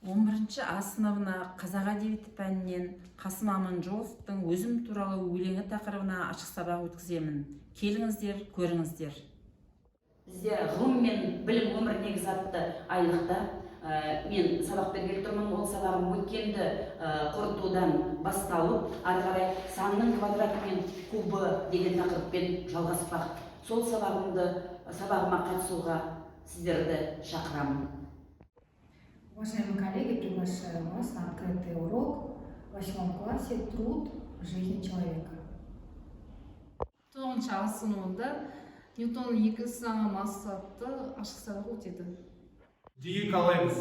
11 А сыныбына қазақ әдебиеті пәнінен Қасым Аманжоловтың өзім туралы өлеңі тақырыбына ашық сабақ өткіземін. Келіңіздер, көріңіздер. Бізде ғылым мен білім өмір негізі атты айлықта мен сабақ бергелі тұрмын. Ол сабағым өткенді қорытудан басталып, ары қарай санның квадраты мен кубы деген тақырыппен жалғаспақ. Сол сабағыма қатысуға сіздерді шақырамын. Уважаемые коллеги, приглашаю вас на открытый урок в 8 классе «Труд в жизни человека». 9 А сыныбында Ньютонның екі заңы атты ашық сабақ өтеді. Dear colleagues,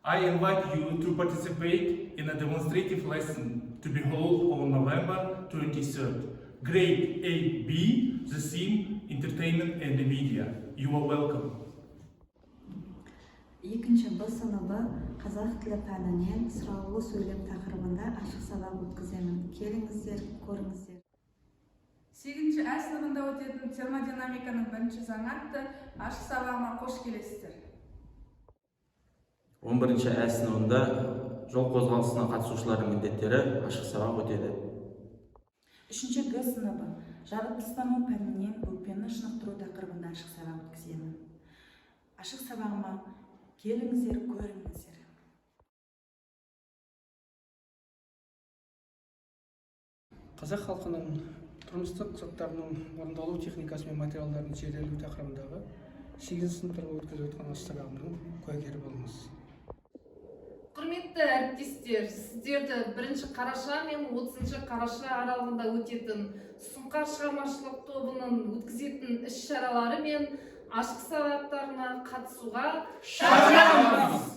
I invite you to participate in a demonstrative lesson to be held on November 23rd. Grade 8B, the theme Entertainment and the Media. You are welcome. 2 Б сыныбы қазақ тілі пәнінен сұраулы сөйлем тақырыбында ашық сабақ өткіземін. Келіңіздер, көріңіздер. 8 А сыныбында өтетін термодинамиканың 1 заңы атты ашық сабағыма қош келесіздер. 11 А сыныбында жол қозғалысына қатысушылардың міндеттері ашық сабақ өтеді. 3 Г сыныбы жаратылыстану пәнінен өкпені шынықтыру тақырыбында ашық сабақ өткіземін. Ашық сабағыма келіңіздер, көріңіздер. Қазақ халқының тұрмыстық заттарының орындалу техникасы мен материалдарын зерделеу тақырыбындағы 8 сыныптарға өткізіп өткен ашық сабағымның куәгері болыңыз. Құрметті әріптестер, сіздерді 1 қараша мен 30 қараша аралығында өтетін Сұңқар шығармашылық тобының өткізетін іс-шаралары мен ашық сабақтарына қатысуға шақырамыз.